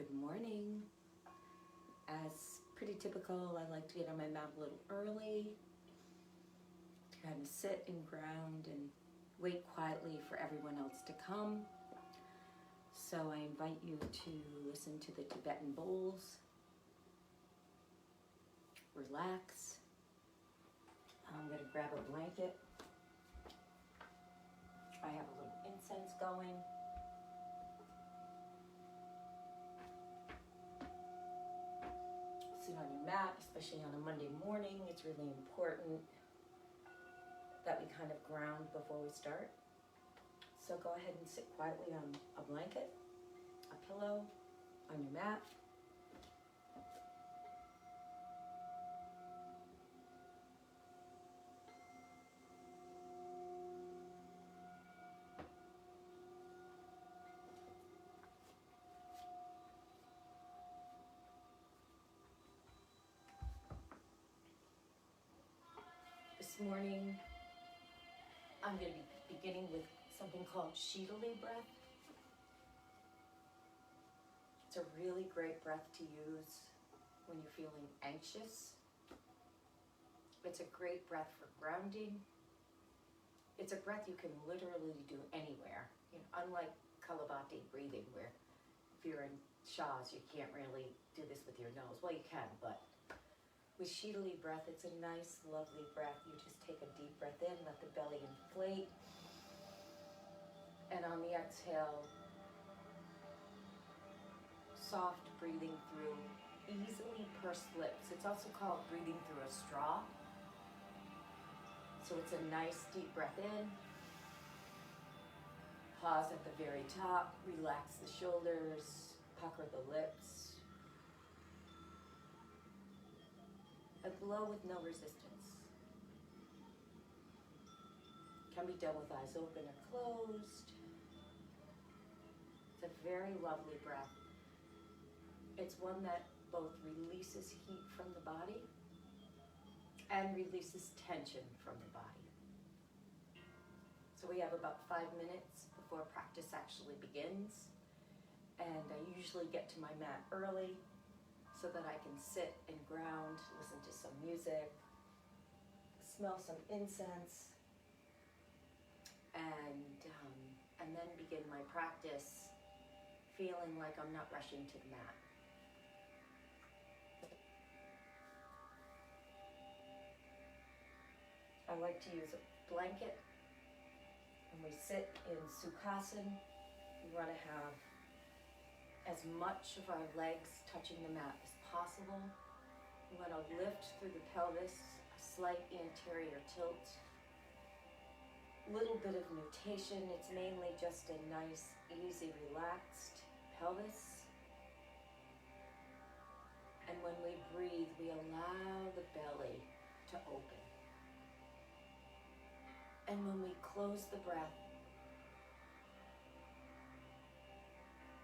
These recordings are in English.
Good morning. As pretty typical, I like to get on my mat a little early, to kind of sit and ground and wait quietly for everyone else to come. So I invite you to listen to the Tibetan bowls, relax. I'm going to grab a blanket. I have a little incense going. Sit on your mat, especially on a Monday morning. It's really important that we kind of ground before we start. So go ahead and sit quietly on a blanket, a pillow, on your mat. This morning, I'm going to be beginning with something called Shitali breath. It's a really great breath to use when you're feeling anxious. It's a great breath for grounding. It's a breath you can literally do anywhere. Unlike Kapalabhati breathing, where if you're in Shahs, you can't really do this with your nose. Well, you can, but with Shitali breath, it's a nice, lovely breath. You just take a deep breath in, let the belly inflate. And on the exhale, soft breathing through easily pursed lips. It's also called breathing through a straw. So it's a nice deep breath in. Pause at the very top, relax the shoulders, pucker the lips. A blow with no resistance. Can be done with eyes open or closed. It's a very lovely breath. It's one that both releases heat from the body and releases tension from the body. So we have about 5 minutes before practice actually begins. And I usually get to my mat early so that I can sit and ground, listen to some music, smell some incense, and then begin my practice feeling like I'm not rushing to the mat. I like to use a blanket. When we sit in Sukhasana, we want to have as much of our legs touching the mat as possible. We want to lift through the pelvis, a slight anterior tilt. Little bit of nutation. It's mainly just a nice, easy, relaxed pelvis. And when we breathe, we allow the belly to open. And when we close the breath,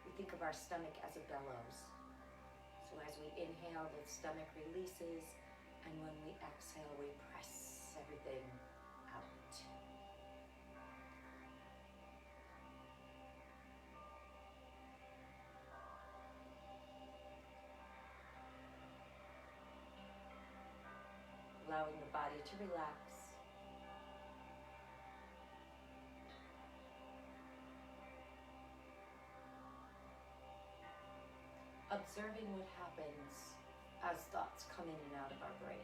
we think of our stomach as a bellows. So as we inhale, the stomach releases, and when we exhale, we press everything out. Allowing the body to relax. Observing what happens as thoughts come in and out of our brain.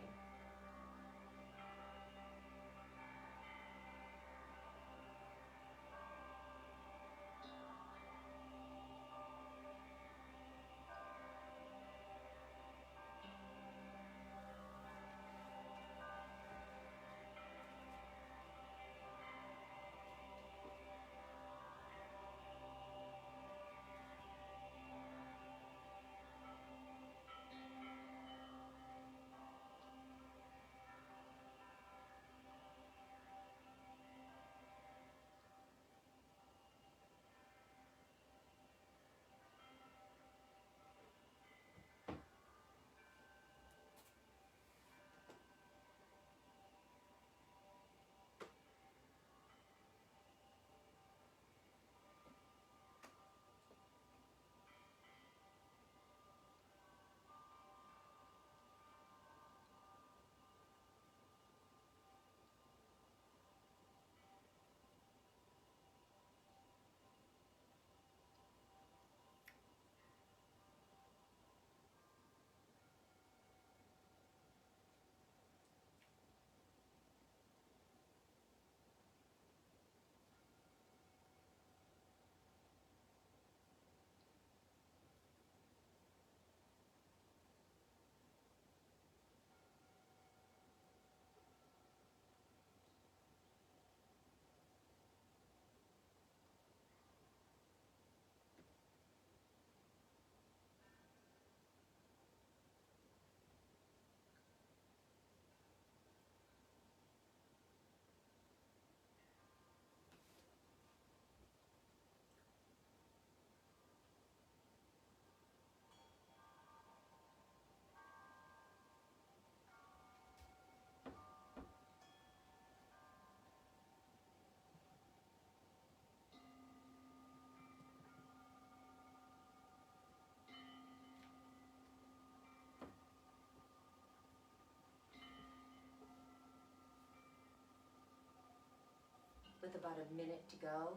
with about a minute to go.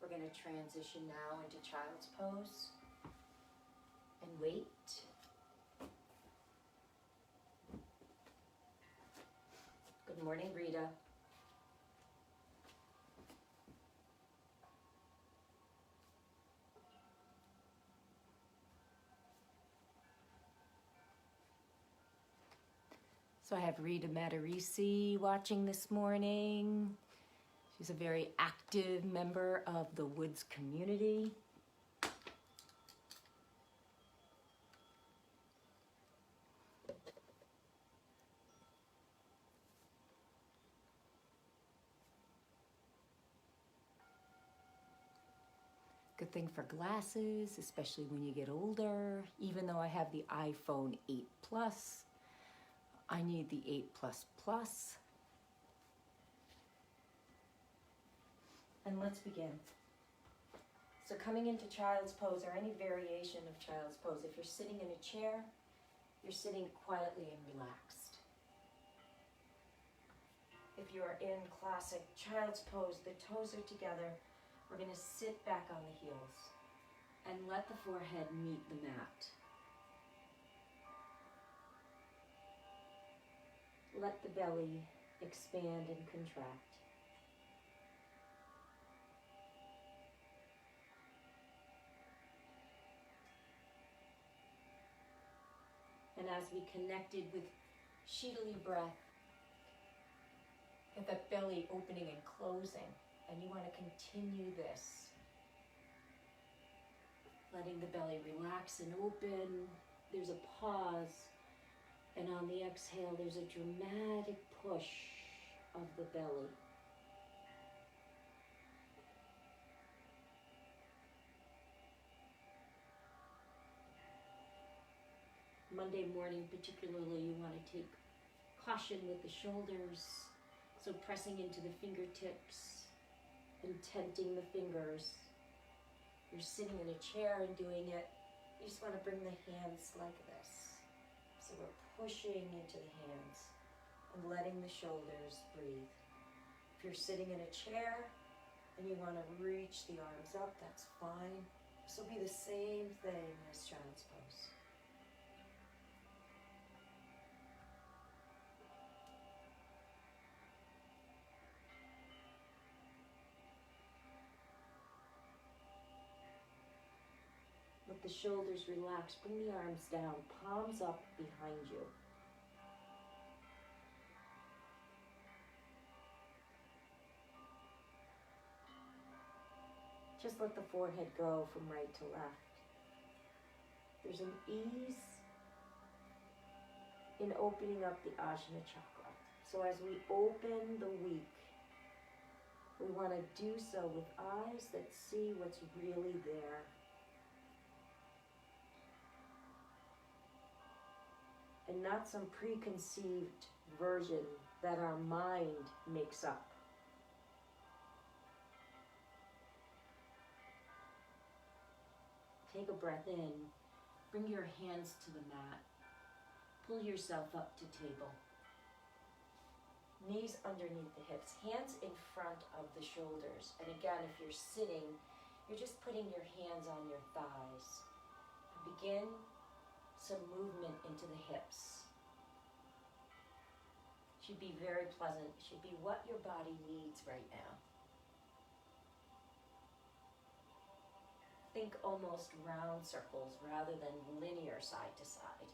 We're going to transition now into child's pose and wait. Good morning, Rita. So I have Rita Matarisi watching this morning. She's a very active member of the Woods community. Good thing for glasses, especially when you get older. Even though I have the iPhone 8 Plus, I need the 8 Plus Plus. And let's begin. So coming into child's pose, or any variation of child's pose, if you're sitting in a chair, you're sitting quietly and relaxed. If you are in classic child's pose, the toes are together. We're going to sit back on the heels and let the forehead meet the mat. Let the belly expand and contract. And as we connected with Shitali breath, get that belly opening and closing. And you want to continue this. Letting the belly relax and open. There's a pause. And on the exhale, there's a dramatic push of the belly. Monday morning particularly, you want to take caution with the shoulders. So pressing into the fingertips and tenting the fingers. You're sitting in a chair and doing it. You just want to bring the hands like this. So we're pushing into the hands and letting the shoulders breathe. If you're sitting in a chair and you want to reach the arms up, that's fine. This will be the same thing as child's pose. Let the shoulders relax. Bring the arms down, palms up behind you. Just let the forehead go from right to left. There's an ease in opening up the Ajna chakra. So as we open the week, we want to do so with eyes that see what's really there. And not some preconceived version that our mind makes up. Take a breath in, bring your hands to the mat, pull yourself up to table. Knees underneath the hips, hands in front of the shoulders. And again, if you're sitting, you're just putting your hands on your thighs. And begin some movement into the hips. Should be very pleasant, should be what your body needs right now. Think almost round circles rather than linear side to side.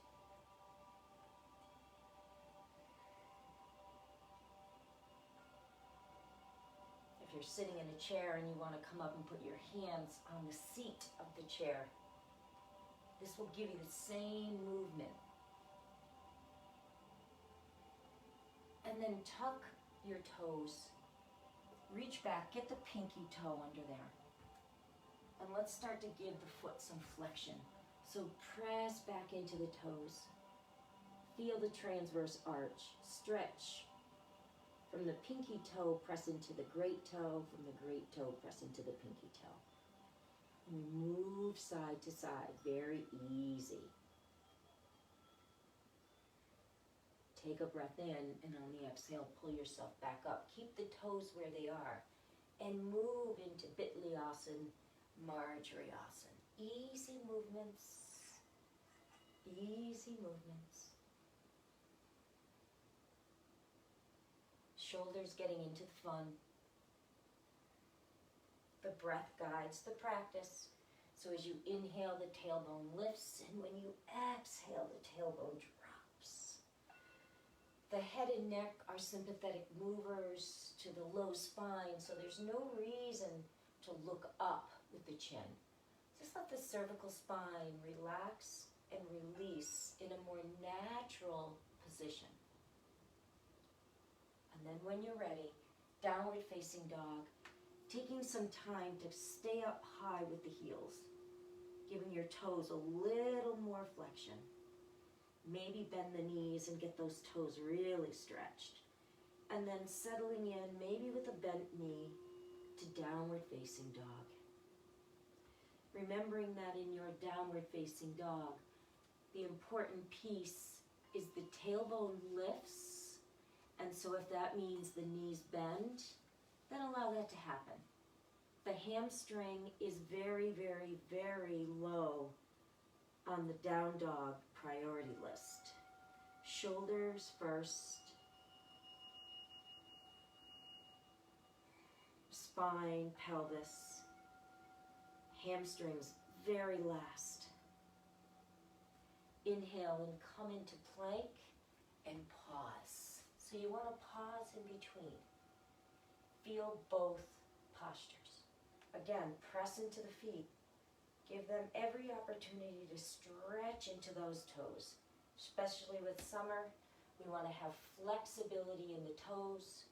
If you're sitting in a chair and you want to come up and put your hands on the seat of the chair, this will give you the same movement. And then tuck your toes. Reach back, get the pinky toe under there. And let's start to give the foot some flexion. So press back into the toes. Feel the transverse arch. Stretch. From the pinky toe, press into the great toe. From the great toe, press into the pinky toe. And move side to side, very easy. Take a breath in, and on the exhale, pull yourself back up. Keep the toes where they are, and move into Bitly-asana, Marjorie-asana. Easy movements, easy movements. Shoulders getting into the fun. The breath guides the practice. So as you inhale, the tailbone lifts, and when you exhale, the tailbone drops. The head and neck are sympathetic movers to the low spine, so there's no reason to look up with the chin. Just let the cervical spine relax and release in a more natural position. And then when you're ready, downward facing dog, taking some time to stay up high with the heels, giving your toes a little more flexion. Maybe bend the knees and get those toes really stretched. And then settling in, maybe with a bent knee, to downward facing dog. Remembering that in your downward facing dog, the important piece is the tailbone lifts. And so if that means the knees bend, then allow that to happen. The hamstring is very, very, very low on the down dog priority list. Shoulders first. Spine, pelvis. Hamstrings very last. Inhale and come into plank and pause. So you want to pause in between. Feel both postures. Again, press into the feet. Give them every opportunity to stretch into those toes. Especially with summer, we want to have flexibility in the toes.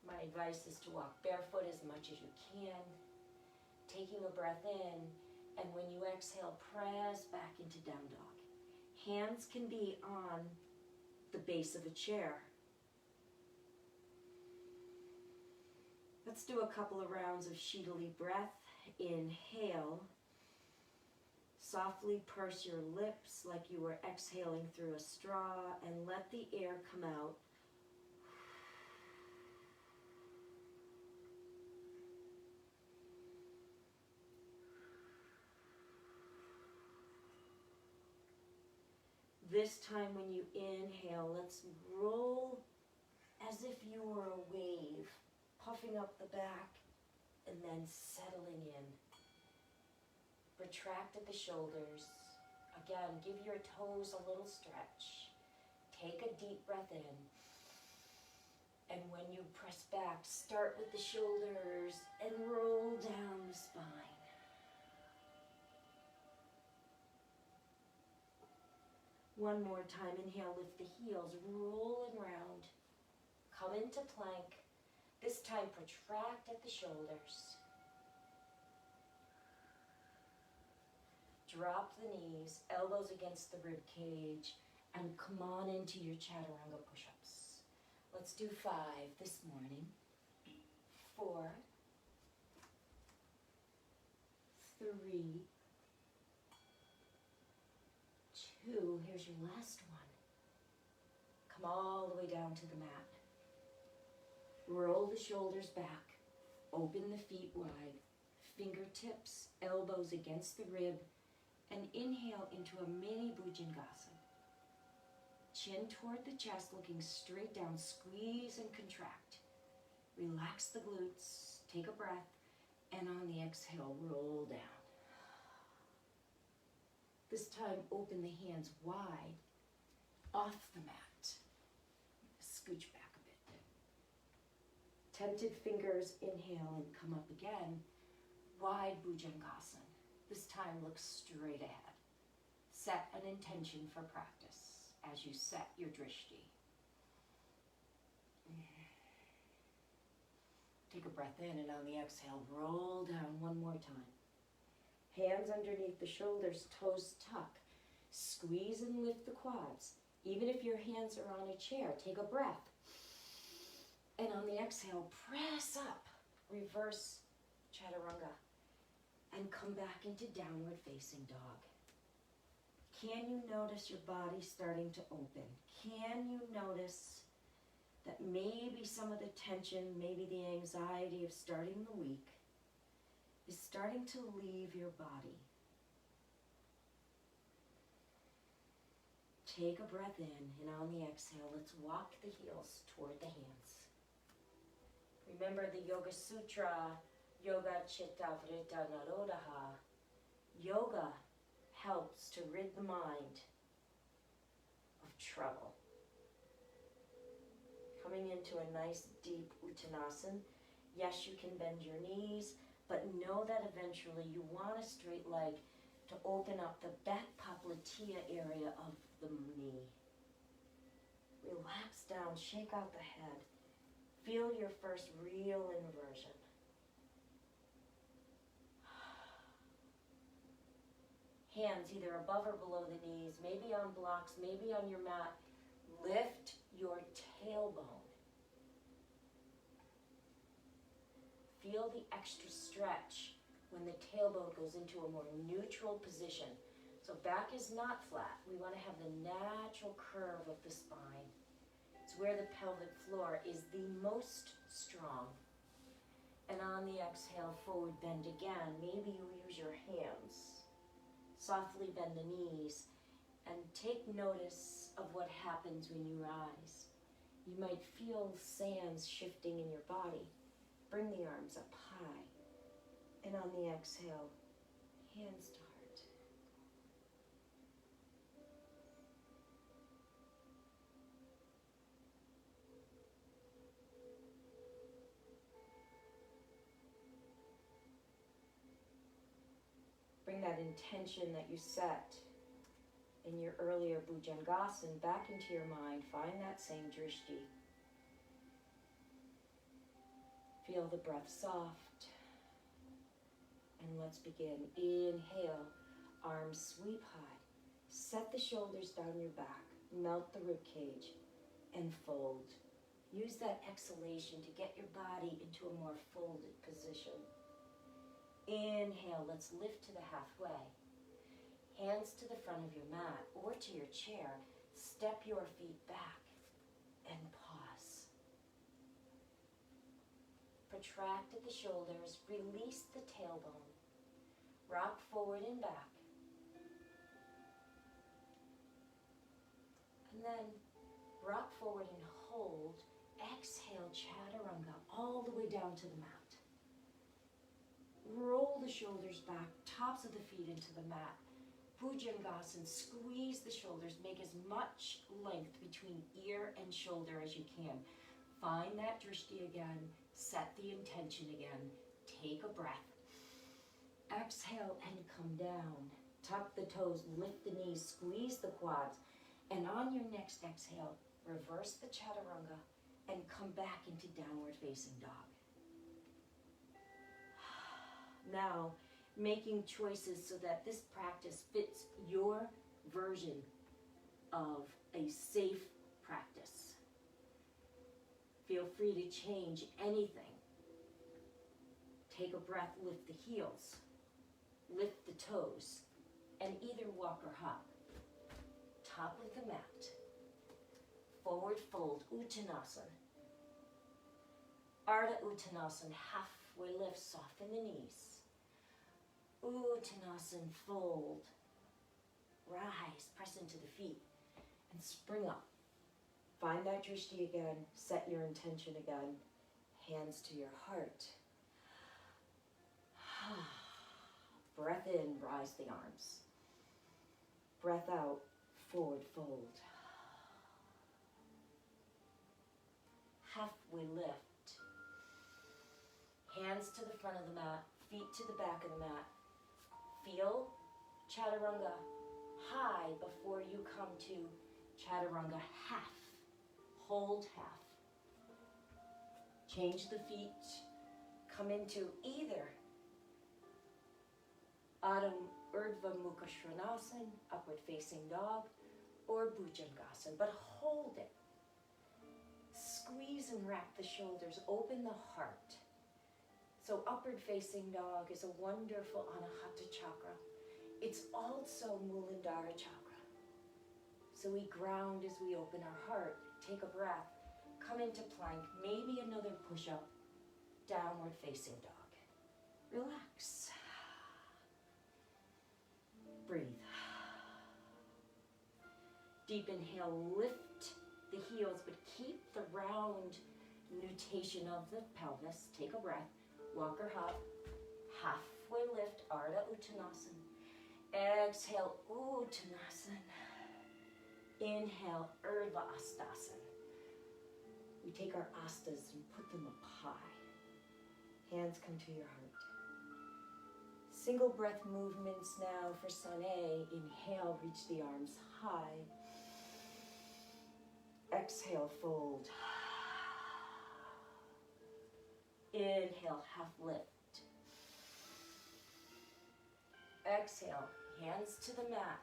My advice is to walk barefoot as much as you can. Taking a breath in, and when you exhale, press back into down dog. Hands can be on the base of a chair. Let's do a couple of rounds of Shitali breath. Inhale. Softly purse your lips like you were exhaling through a straw, and let the air come out. This time when you inhale, let's roll as if you were a wave, puffing up the back and then settling in. Retract at the shoulders. Again, give your toes a little stretch. Take a deep breath in. And when you press back, start with the shoulders and roll down the spine. One more time, inhale, lift the heels, roll and round. Come into plank. This time, protract at the shoulders. Drop the knees, elbows against the rib cage, and come on into your chaturanga push-ups. Let's do 5 this morning. 4, 3, 2, here's your last one. Come all the way down to the mat. Roll the shoulders back, open the feet wide, fingertips, elbows against the rib, and inhale into a mini Bhujangasana. Chin toward the chest, looking straight down, squeeze and contract. Relax the glutes, take a breath, and on the exhale, roll down. This time, open the hands wide, off the mat. Scooch back a bit. Tented fingers, inhale and come up again. Wide Bhujangasana. This time, look straight ahead. Set an intention for practice as you set your drishti. Take a breath in, and on the exhale, roll down one more time. Hands underneath the shoulders, toes tuck. Squeeze and lift the quads. Even if your hands are on a chair, take a breath. And on the exhale, press up. Reverse chaturanga. And come back into downward facing dog. Can you notice your body starting to open? Can you notice that maybe some of the tension, maybe the anxiety of starting the week is starting to leave your body? Take a breath in, and on the exhale, let's walk the heels toward the hands. Remember the Yoga Sutra, Yoga Chitta Vritta Narodaha. Yoga helps to rid the mind of trouble. Coming into a nice deep Uttanasana. Yes, you can bend your knees, but know that eventually you want a straight leg to open up the back popliteal area of the knee. Relax down, shake out the head. Feel your first real inversion. Hands either above or below the knees, maybe on blocks, maybe on your mat. Lift your tailbone. Feel the extra stretch when the tailbone goes into a more neutral position. So back is not flat. We want to have the natural curve of the spine. It's where the pelvic floor is the most strong. And on the exhale, forward bend again. Maybe you use your hands. Softly bend the knees and take notice of what happens when you rise. You might feel sands shifting in your body. Bring the arms up high. And on the exhale, hands to heart. Bring that intention that you set in your earlier Bhujangasana back into your mind. Find that same drishti. Feel the breath soft. And let's begin. Inhale, arms sweep high. Set the shoulders down your back. Melt the rib cage and fold. Use that exhalation to get your body into a more folded position. Inhale, let's lift to the halfway. Hands to the front of your mat or to your chair. Step your feet back and pause. Protract at the shoulders, release the tailbone. Rock forward and back. And then rock forward and hold. Exhale, chaturanga, all the way down to the mat. Roll the shoulders back, tops of the feet into the mat. Bhujangasana, squeeze the shoulders, make as much length between ear and shoulder as you can. Find that drishti again, set the intention again, take a breath. Exhale and come down. Tuck the toes, lift the knees, squeeze the quads. And on your next exhale, reverse the chaturanga and come back into downward facing dog. Now, making choices so that this practice fits your version of a safe practice. Feel free to change anything. Take a breath, lift the heels, lift the toes, and either walk or hop. Top of the mat. Forward fold, Uttanasana. Ardha Uttanasana, halfway lift, soften the knees. Uttanasana, fold. Rise, press into the feet, and spring up. Find that drishti again, set your intention again. Hands to your heart. Breath in, rise the arms. Breath out, forward fold. Halfway lift. Hands to the front of the mat, feet to the back of the mat. Feel chaturanga high before you come to chaturanga half. Hold half. Change the feet. Come into either Adho Urdhva Mukha Svanasana, upward facing dog, or Bhujangasana, but hold it. Squeeze and wrap the shoulders, open the heart. So upward facing dog is a wonderful Anahata chakra. It's also Muladhara chakra. So we ground as we open our heart. Take a breath. Come into plank. Maybe another push-up. Downward facing dog. Relax. Breathe. Deep inhale, lift the heels, but keep the round nutation of the pelvis. Take a breath. Walker hop. Halfway lift, Ardha Uttanasana. Exhale, Uttanasana. Inhale, Urdhva Astasana. We take our astas and put them up high. Hands come to your heart. Single breath movements now for Sun A. Inhale, reach the arms high. Exhale, fold. Inhale, half lift. Exhale, hands to the mat.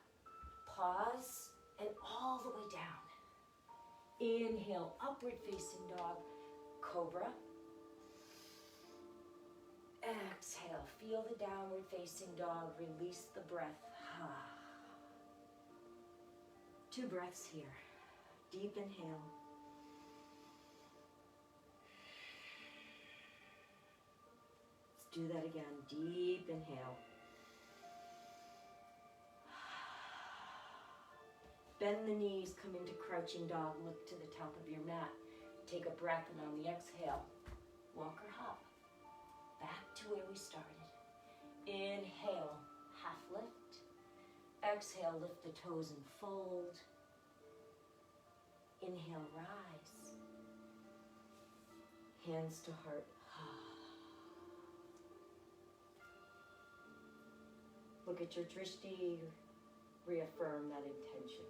Pause and all the way down. Inhale, upward facing dog, cobra. Exhale, feel the downward facing dog, release the breath. 2 breaths here. Deep inhale. Let's do that again. Deep inhale. Bend the knees, come into crouching dog, look to the top of your mat. Take a breath, and on the exhale, walk or hop. Back to where we started. Inhale, half lift. Exhale, lift the toes and fold. Inhale, rise. Hands to heart. Look at your drishti, reaffirm that intention.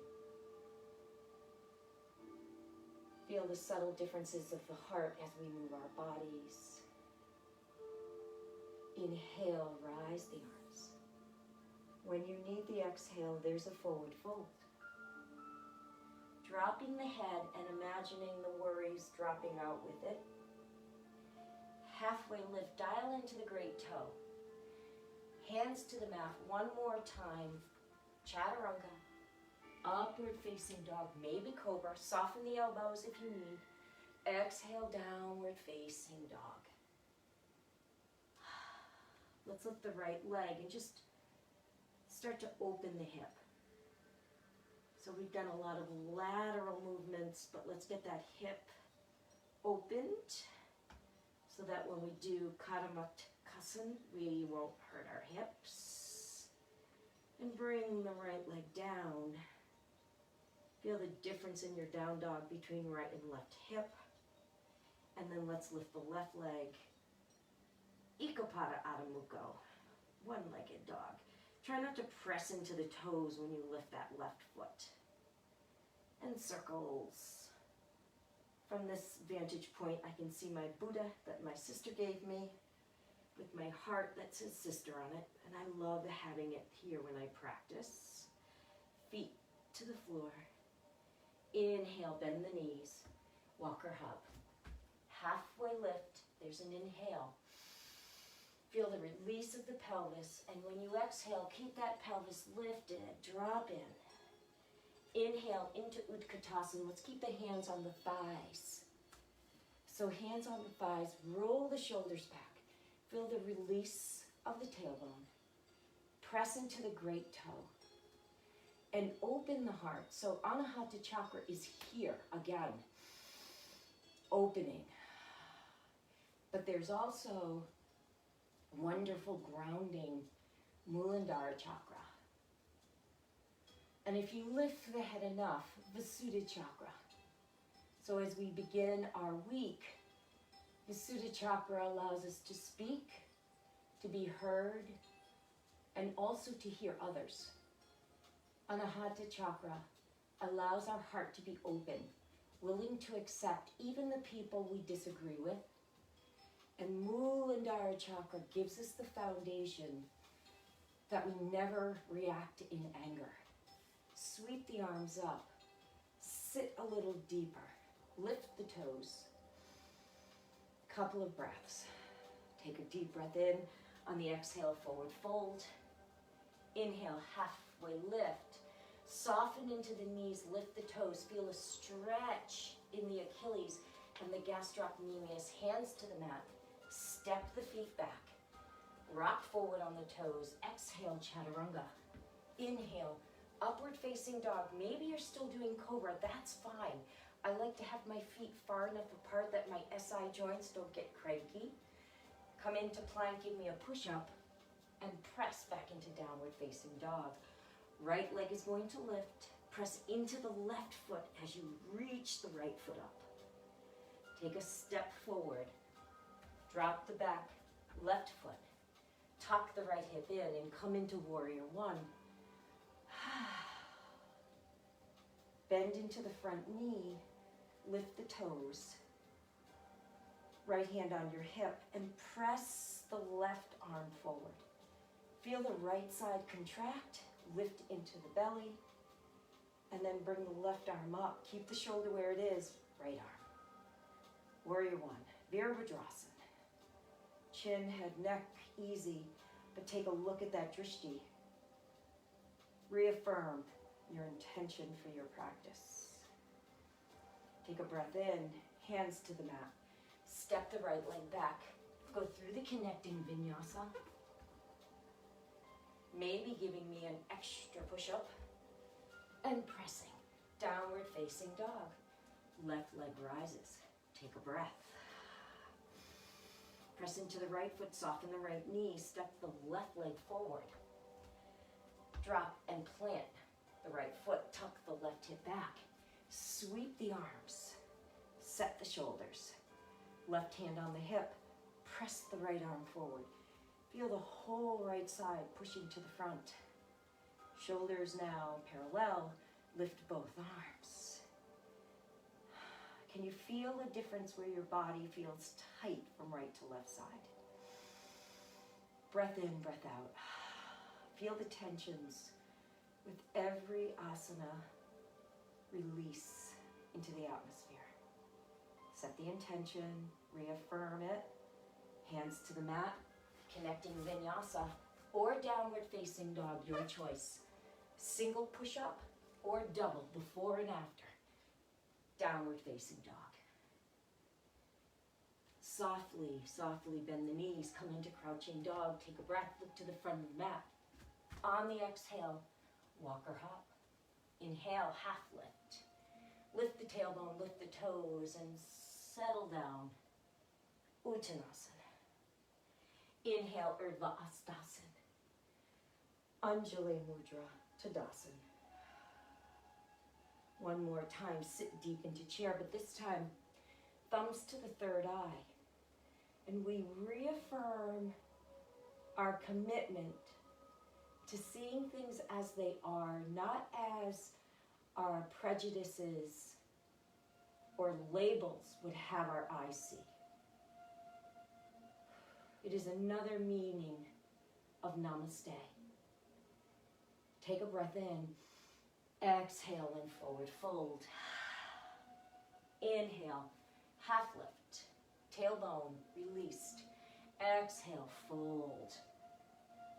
Feel the subtle differences of the heart as we move our bodies. Inhale, rise the arms. When you need the exhale, there's a forward fold. Dropping the head and imagining the worries dropping out with it. Halfway lift, dial into the great toe. Hands to the mat, one more time. Chaturanga. Upward facing dog, maybe cobra. Soften the elbows if you need. Exhale, downward facing dog. Let's lift the right leg and just start to open the hip. So we've done a lot of lateral movements, but let's get that hip opened so that when we do Kadamuktasan, we won't hurt our hips. And bring the right leg down. Feel the difference in your down dog between right and left hip. And then let's lift the left leg. Ekapada Adho Mukha, one-legged dog. Try not to press into the toes when you lift that left foot. And circles. From this vantage point, I can see my Buddha that my sister gave me with my heart that says sister on it. And I love having it here when I practice. Feet to the floor. Inhale, bend the knees. Walker hop. Halfway lift. There's an inhale. Feel the release of the pelvis, and when you exhale, keep that pelvis lifted, drop in. Inhale into Utkatasana. Let's keep the hands on the thighs. So hands on the thighs, roll the shoulders back. Feel the release of the tailbone. Press into the great toe. And open the heart. So Anahata chakra is here again. Opening. But there's also wonderful grounding Muladhara chakra. And if you lift the head enough, Visuddha chakra. So as we begin our week, Visuddha chakra allows us to speak, to be heard, and also to hear others. Anahata chakra allows our heart to be open, willing to accept even the people we disagree with. And Muladhara chakra gives us the foundation that we never react in anger. Sweep the arms up. Sit a little deeper. Lift the toes. Couple of breaths. Take a deep breath in. On the exhale, forward fold. Inhale, halfway lift. Soften into the knees, lift the toes, feel a stretch in the Achilles and the gastrocnemius. Hands to the mat, step the feet back, rock forward on the toes. Exhale, chaturanga. Inhale, upward facing dog. Maybe you're still doing cobra, that's fine. I like to have my feet far enough apart that my SI joints don't get cranky. Come into plank, give me a push-up, and press back into downward facing dog. Right leg is going to lift. Press into the left foot as you reach the right foot up. Take a step forward. Drop the back left foot. Tuck the right hip in and come into warrior one. Bend into the front knee. Lift the toes. Right hand on your hip and press the left arm forward. Feel the right side contract. Lift into the belly, and then bring the left arm up. Keep the shoulder where it is, right arm. Warrior one, Virabhadrasana. Chin, head, neck, easy, but take a look at that drishti. Reaffirm your intention for your practice. Take a breath in, hands to the mat. Step the right leg back. Go through the connecting vinyasa. Maybe giving me an extra push-up and pressing. Downward facing dog. Left leg rises. Take a breath. Press into the right foot, soften the right knee, step the left leg forward. Drop and plant the right foot, tuck the left hip back. Sweep the arms, set the shoulders. Left hand on the hip, press the right arm forward. Feel the whole right side pushing to the front. Shoulders now parallel, lift both arms. Can you feel a difference where your body feels tight from right to left side? Breath in, breath out. Feel the tensions with every asana. Release into the atmosphere. Set the intention, reaffirm it. Hands to the mat. Connecting vinyasa or downward facing dog, your choice. Single push-up or double before and after. Downward facing dog. Softly, softly bend the knees, come into crouching dog, take a breath, look to the front of the mat. On the exhale, walk or hop. Inhale, half lift. Lift the tailbone, lift the toes, and settle down. Uttanasana. Inhale, Urdhva Hastasana. Anjali Mudra, Tadasana. One more time, sit deep into chair, but this time, thumbs to the third eye. And we reaffirm our commitment to seeing things as they are, not as our prejudices or labels would have our eyes see. It is another meaning of namaste. Take a breath in. Exhale and forward fold. Inhale, half lift. Tailbone released. Exhale, fold.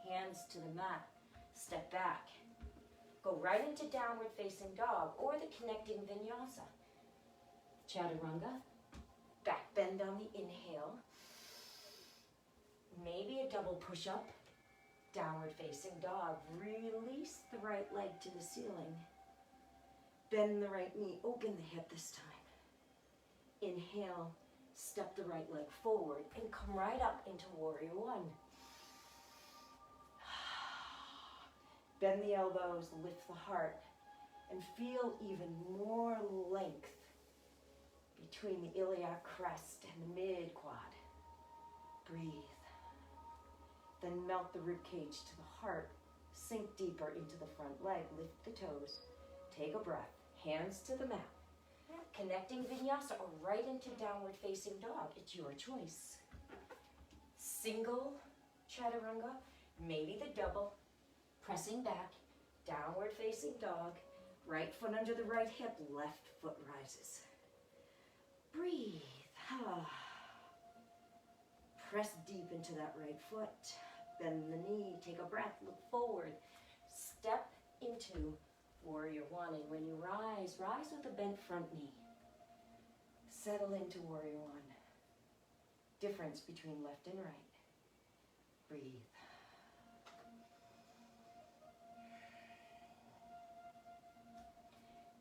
Hands to the mat. Step back. Go right into downward facing dog or the connecting vinyasa. Chaturanga. Back bend on the inhale. Maybe a double push-up. Downward facing dog. Release the right leg to the ceiling. Bend the right knee. Open the hip this time. Inhale. Step the right leg forward and come right up into warrior one. Bend the elbows, lift the heart, and feel even more length between the iliac crest and the mid-quad. Breathe. Then melt the rib cage to the heart. Sink deeper into the front leg. Lift the toes. Take a breath. Hands to the mat. Connecting vinyasa or right into downward facing dog. It's your choice. Single chaturanga, maybe the double. Pressing back, downward facing dog. Right foot under the right hip, left foot rises. Breathe. Press deep into that right foot. Bend the knee, take a breath, look forward. Step into Warrior One. And when you rise, rise with a bent front knee. Settle into Warrior One. Difference between left and right. Breathe.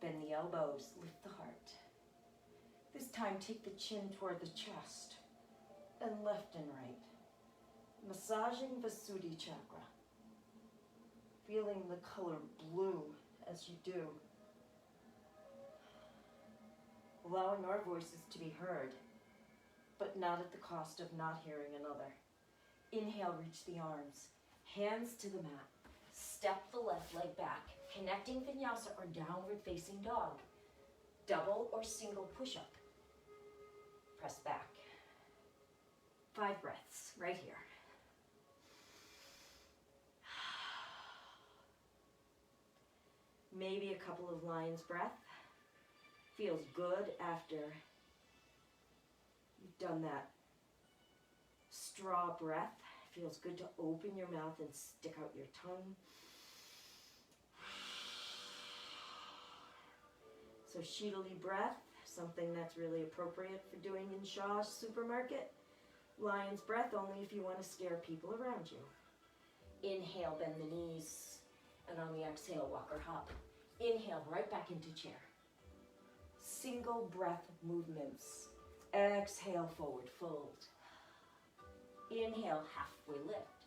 Bend the elbows, lift the heart. This time take the chin toward the chest, and left and right. Massaging the Suddhi chakra. Feeling the color blue as you do. Allowing our voices to be heard, but not at the cost of not hearing another. Inhale, reach the arms, hands to the mat. Step the left leg back, connecting vinyasa or downward facing dog. Double or single push-up. Press back. 5 breaths, right here. Maybe a couple of lion's breath. Feels good after you've done that straw breath. Feels good to open your mouth and stick out your tongue. So Shitali breath, something that's really appropriate for doing in Shaw's supermarket. Lion's breath only if you want to scare people around you. Inhale, bend the knees, and on the exhale, walk or hop. Inhale, right back into chair. Single breath movements. Exhale, forward fold. Inhale, halfway lift.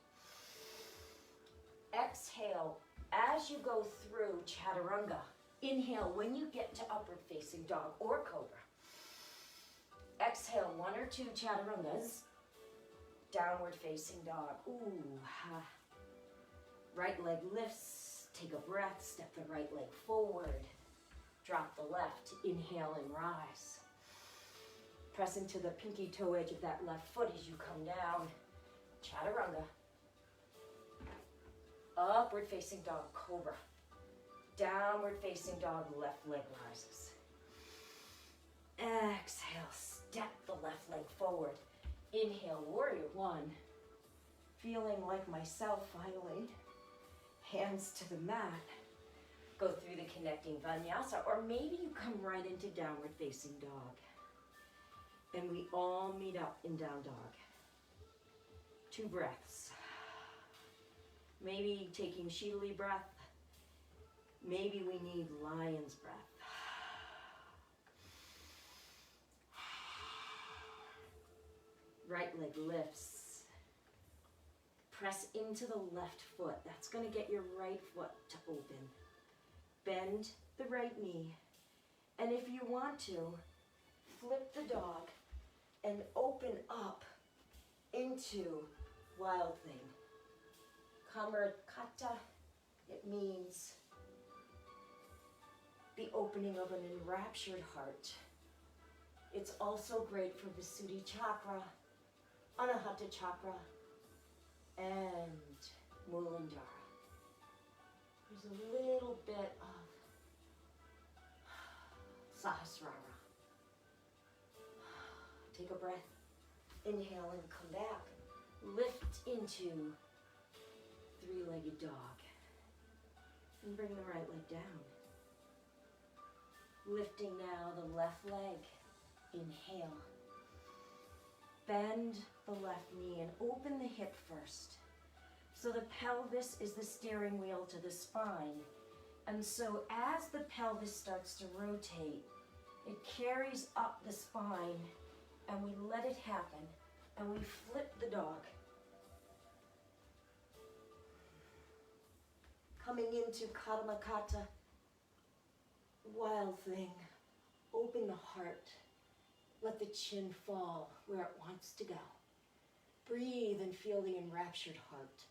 Exhale, as you go through chaturanga. Inhale when you get to upward facing dog or cobra. Exhale, 1 or 2 chaturangas. Downward facing dog. Ooh, ha. Right leg lifts. Take a breath. Step the right leg forward. Drop the left. Inhale and rise. Press into the pinky toe edge of that left foot as you come down. Chaturanga. Upward facing dog, cobra. Downward facing dog, left leg rises. Exhale, step the left leg forward. Inhale, warrior one. Feeling like myself finally. Hands to the mat. Go through the connecting vinyasa, or maybe you come right into downward facing dog. And we all meet up in down dog. 2 breaths. Maybe taking Shitali breath. Maybe we need lion's breath. Right leg lifts. Press into the left foot. That's going to get your right foot to open. Bend the right knee. And if you want to, flip the dog and open up into wild thing. Kamarkata, it means the opening of an enraptured heart. It's also great for the Suddhi chakra, Anahata chakra, and Muladhara. There's a little bit of Sahasrara. Take a breath, inhale and come back. Lift into 3-legged dog. And bring the right leg down. Lifting now the left leg. Inhale. Bend the left knee and open the hip first. So the pelvis is the steering wheel to the spine. And so as the pelvis starts to rotate, it carries up the spine and we let it happen and we flip the dog. Coming into Karmakata, wild thing. Open the heart. Let the chin fall where it wants to go. Breathe and feel the enraptured heart.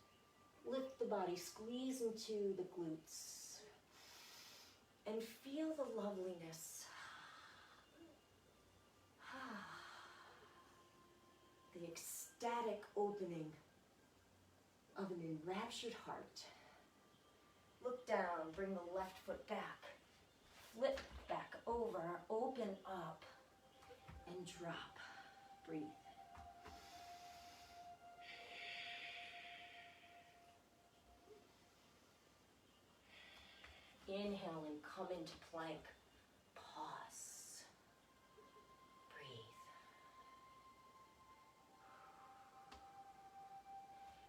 Lift the body, squeeze into the glutes. And feel the loveliness. The ecstatic opening of an enraptured heart. Look down, bring the left foot back. Flip back over, open up, and drop. Breathe. Inhale and come into plank. Pause. Breathe.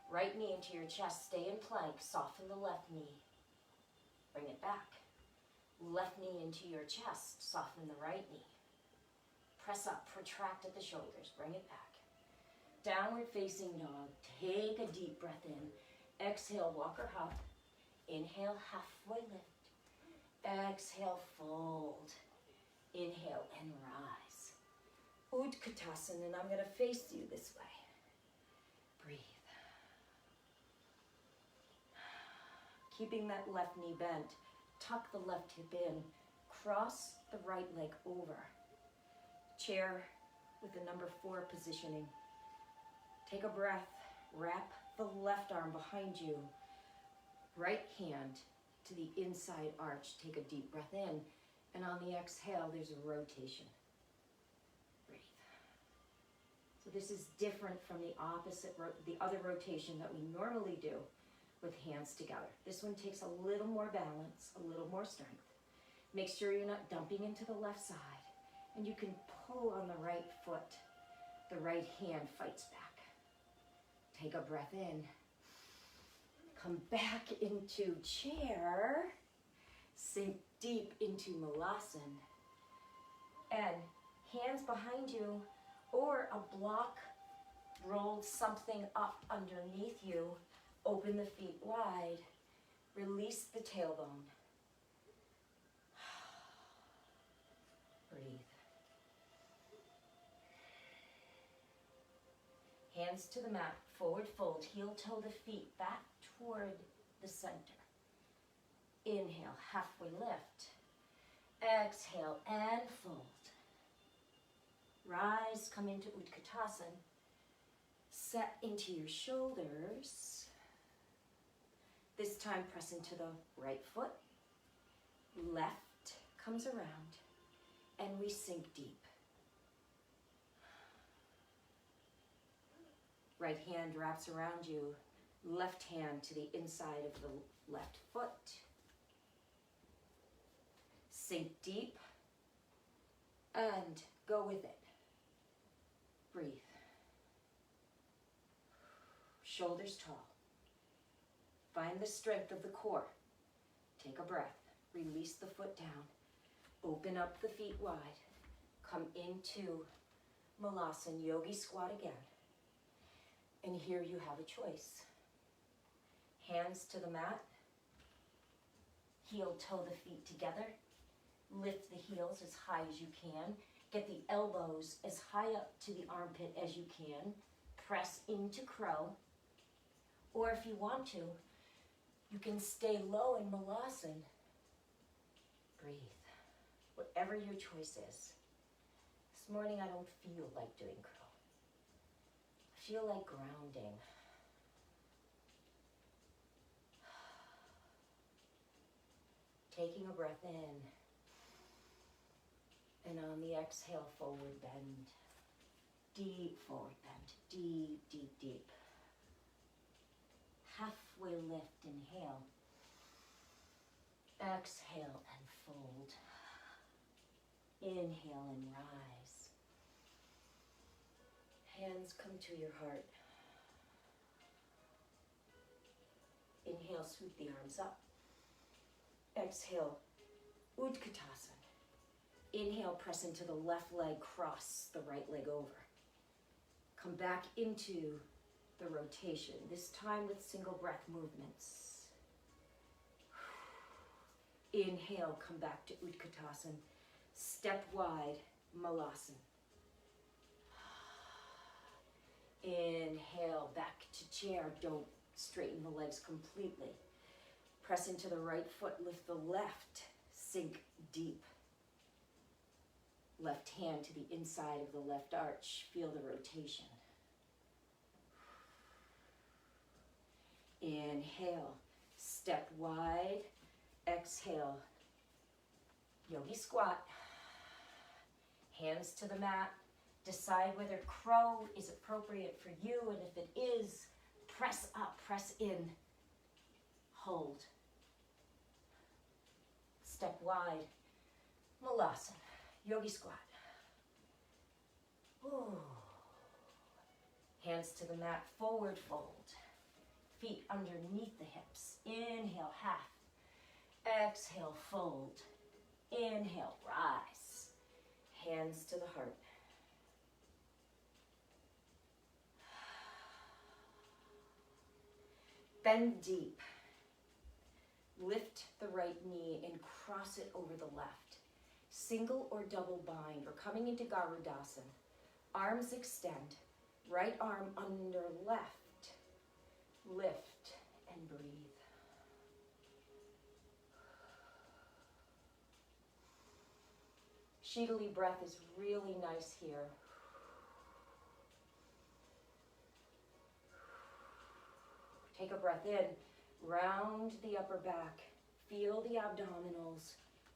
Right knee into your chest. Stay in plank. Soften the left knee. Bring it back. Left knee into your chest. Soften the right knee. Press up. Protract at the shoulders. Bring it back. Downward facing dog. Take a deep breath in. Exhale, walk or hop. Inhale, halfway lift. Exhale, fold. Inhale and rise. Utkatasana, and I'm going to face you this way. Breathe. Keeping that left knee bent, tuck the left hip in. Cross the right leg over. Chair with the number 4 positioning. Take a breath. Wrap the left arm behind you. Right hand to the inside arch. Take a deep breath in. And on the exhale, there's a rotation. Breathe. So this is different from the opposite, the other rotation that we normally do with hands together. This one takes a little more balance, a little more strength. Make sure you're not dumping into the left side. And you can pull on the right foot. The right hand fights back. Take a breath in. Come back into chair. Sink deep into Malasana. And hands behind you or a block rolled something up underneath you. Open the feet wide. Release the tailbone. Breathe. Hands to the mat, forward fold, heel toe the feet back toward the center. Inhale, halfway lift. Exhale and fold. Rise, come into Utkatasana. Set into your shoulders. This time press into the right foot. Left comes around and we sink deep. Right hand wraps around you, left hand to the inside of the left foot. Sink deep and go with it. Breathe. Shoulders tall. Find the strength of the core. Take a breath. Release the foot down. Open up the feet wide. Come into Malasana, yogi squat again. And here you have a choice. Hands to the mat. Heel toe the feet together. Lift the heels as high as you can. Get the elbows as high up to the armpit as you can. Press into crow. Or if you want to, you can stay low in Malasana. Breathe. Whatever your choice is. This morning I don't feel like doing crow. I feel like grounding. Taking a breath in. And on the exhale, forward bend. Deep forward bend. Deep, deep, deep. Halfway lift, inhale. Exhale and fold. Inhale and rise. Hands come to your heart. Inhale, sweep the arms up. Exhale, Utkatasana. Inhale, press into the left leg, cross the right leg over. Come back into the rotation, this time with single breath movements. Inhale, come back to Utkatasana. Step wide, Malasana. Inhale, back to chair. Don't straighten the legs completely. Press into the right foot, lift the left, sink deep. Left hand to the inside of the left arch. Feel the rotation. Inhale, step wide. Exhale, yogi squat. Hands to the mat. Decide whether crow is appropriate for you, and if it is, press up, press in, hold. step wide. Malasana, yogi squat. Ooh. Hands to the mat, forward fold. Feet underneath the hips. Inhale, half. Exhale, fold. Inhale, rise. Hands to the heart. Bend deep. Lift the right knee and cross it over the left. Single or double bind. We're coming into Garudasana. Arms extend. Right arm under left. Lift and breathe. Shitali breath is really nice here. Take a breath in. Round the upper back. Feel the abdominals.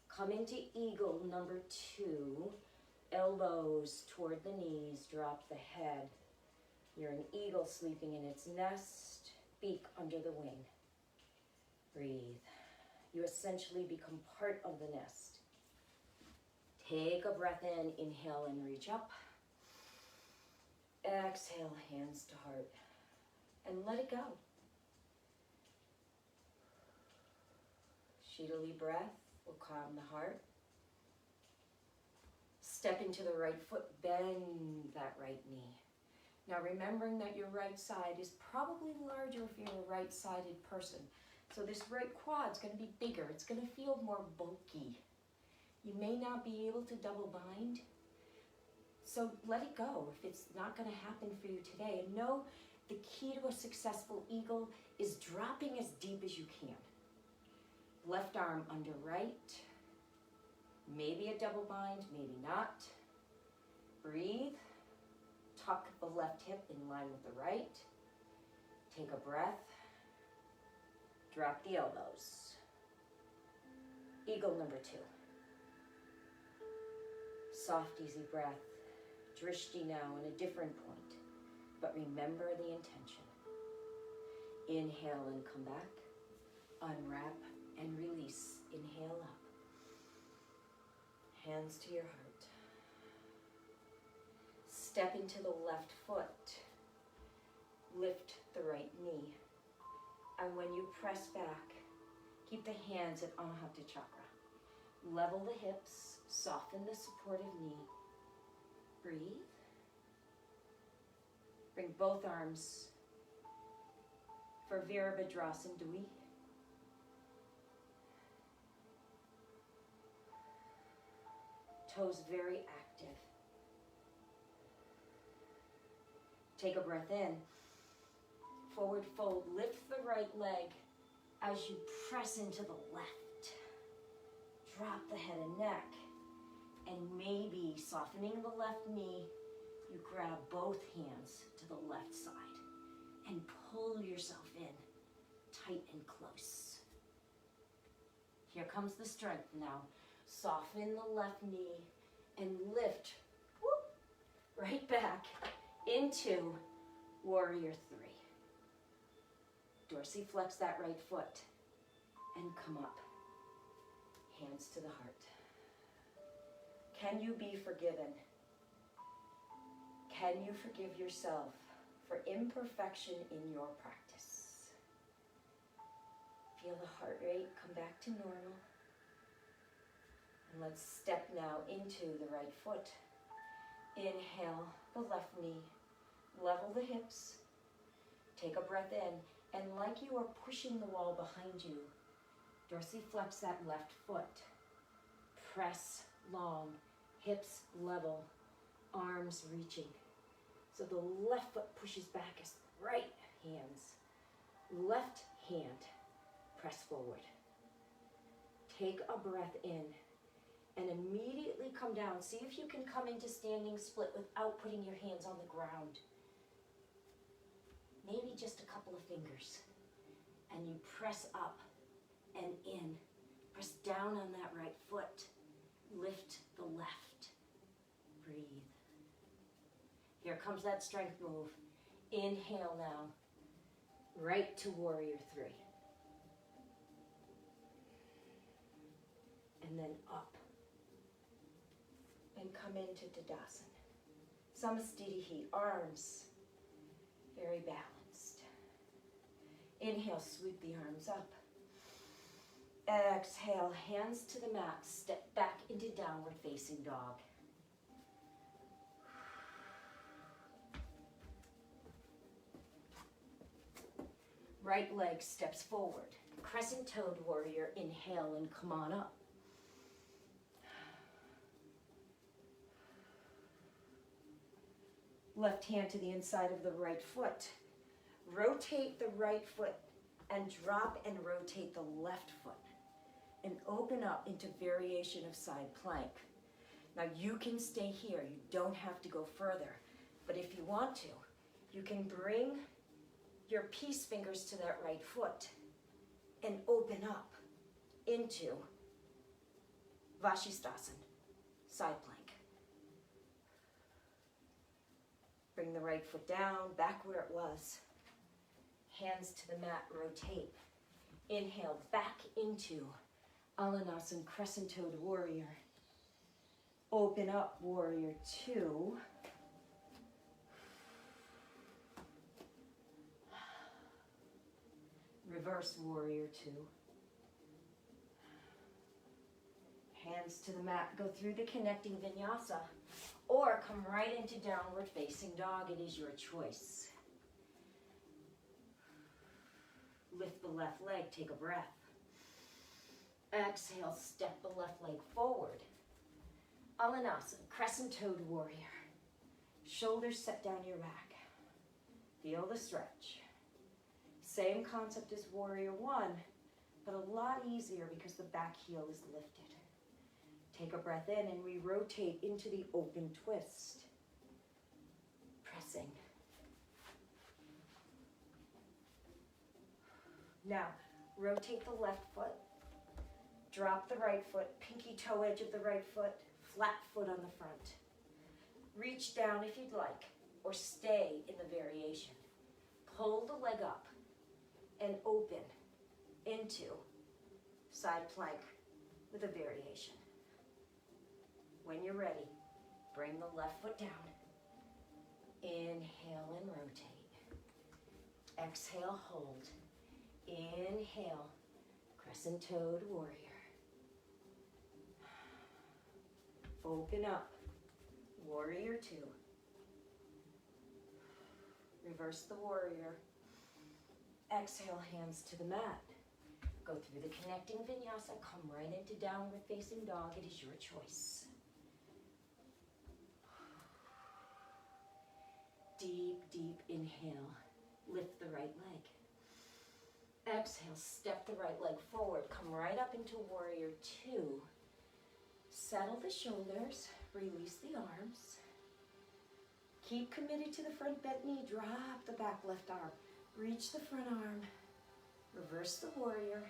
Come into eagle number 2. Elbows toward the knees. Drop the head. You're an eagle sleeping in its nest. Beak under the wing. Breathe. You essentially become part of the nest. Take a breath in. Inhale and reach up. Exhale, hands to heart. And let it go. Shitali breath will calm the heart. Step into the right foot, bend that right knee. Now remembering that your right side is probably larger if you're a right-sided person. So this right quad's going to be bigger. It's going to feel more bulky. You may not be able to double bind. So let it go if it's not going to happen for you today. And know the key to a successful eagle is dropping as deep as you can. Left arm under right. Maybe a double bind, maybe not. Breathe. Tuck the left hip in line with the right. Take a breath. Drop the elbows. Eagle number 2. Soft, easy breath. Drishti now in a different point. But remember the intention. Inhale and come back. Unwrap and release. Inhale up. Hands to your heart. Step into the left foot. Lift the right knee. And when you press back, keep the hands at Anahata Chakra. Level the hips. Soften the supportive knee. Breathe. Bring both arms for Virabhadrasana. Toes very active. Take a breath in. Forward fold. Lift the right leg as you press into the left. Drop the head and neck. And maybe softening the left knee, you grab both hands to the left side and pull yourself in tight and close. Here comes the strength now. Soften the left knee and lift, whoop, right back into warrior 3. Dorsiflex that right foot and come up. Hands to the heart. Can you be forgiven? Can you forgive yourself for imperfection in your practice? Feel the heart rate come back to normal. And let's step now into the right foot. Inhale the left knee. Level the hips. Take a breath in. And like you are pushing the wall behind you, dorsiflex that left foot. Press long. Hips level. Arms reaching. So the left foot pushes back as the right hands. Left hand. Press forward. Take a breath in. And immediately come down. See if you can come into standing split without putting your hands on the ground. Maybe just a couple of fingers. And you press up and in. Press down on that right foot. Lift the left. Breathe. Here comes that strength move. Inhale now. Right to warrior 3. and then up. And come into Tadasana. Samastitihi, arms very balanced. Inhale, sweep the arms up. Exhale, hands to the mat, step back into downward facing dog. Right leg steps forward. Crescent-toed warrior, inhale and come on up. Left hand to the inside of the right foot. Rotate the right foot and drop and rotate the left foot. And open up into variation of side plank. Now you can stay here. You don't have to go further. But if you want to, you can bring your peace fingers to that right foot and open up into Vashisthasana, side plank. Bring the right foot down, back where it was. Hands to the mat, rotate. Inhale, back into Alanasana, crescent-toed warrior. Open up, warrior two. Reverse warrior two. Hands to the mat, go through the connecting vinyasa, or come right into downward facing dog. It is your choice. Lift the left leg, take a breath. Exhale, step the left leg forward. Alanasana, crescent-toed warrior. Shoulders set down your back. Feel the stretch. Same concept as warrior one, but a lot easier because the back heel is lifted. Take a breath in and we rotate into the open twist. Pressing. Now, rotate the left foot. Drop the right foot, pinky toe edge of the right foot, flat foot on the front. Reach down if you'd like, or stay in the variation. Pull the leg up and open into side plank with a variation. When you're ready, bring the left foot down. Inhale and rotate. Exhale, hold. Inhale, crescent-toed warrior. Open up, warrior two. Reverse the warrior. Exhale, hands to the mat. Go through the connecting vinyasa, come right into downward facing dog. It is your choice. Deep, deep inhale. Lift the right leg. Exhale, step the right leg forward. Come right up into warrior two. Settle the shoulders, release the arms. Keep committed to the front bent knee. Drop the back left arm. Reach the front arm. Reverse the warrior.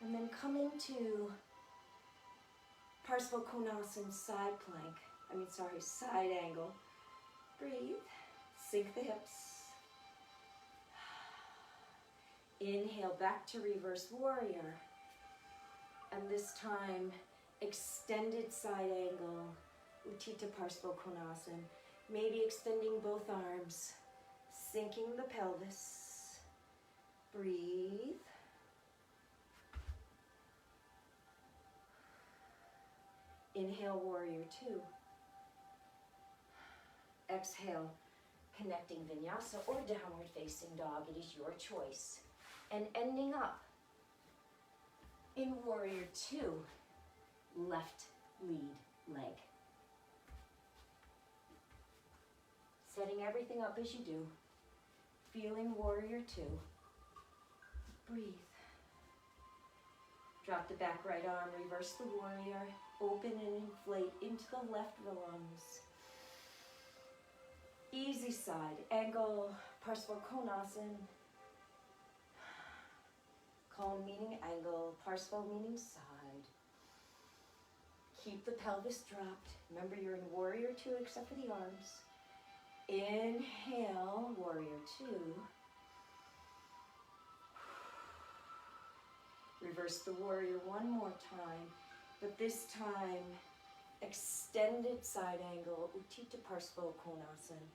And then come into Parsvakonasana, side plank. Side angle. Breathe. Sink the hips. Inhale back to reverse warrior. And this time, extended side angle, Utthita Parsvakonasana. Maybe extending both arms, sinking the pelvis. Breathe. Inhale, warrior two. Exhale, connecting vinyasa or downward facing dog. It is your choice. And ending up in warrior two, left lead leg. Setting everything up as you do. Feeling warrior two. Breathe. Drop the back right arm, reverse the warrior. Open and inflate into the left lungs. Easy side, angle, Parsvakonasana. Calm meaning angle, Parsva meaning side. Keep the pelvis dropped. Remember you're in warrior two except for the arms. Inhale, warrior two. Reverse the warrior one more time, but this time, extended side angle, Utthita Parshva Konasana.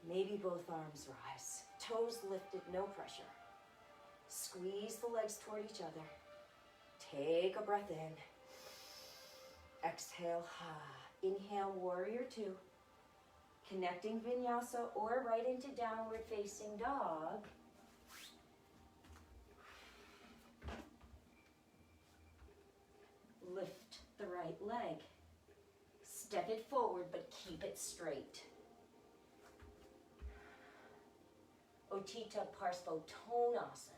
Maybe both arms rise, toes lifted, no pressure. Squeeze the legs toward each other. Take a breath in. Exhale, inhale, warrior two. Connecting vinyasa or right into downward facing dog. Lift the right leg. Step it forward, but keep it straight. Utthita Parshva Konasana.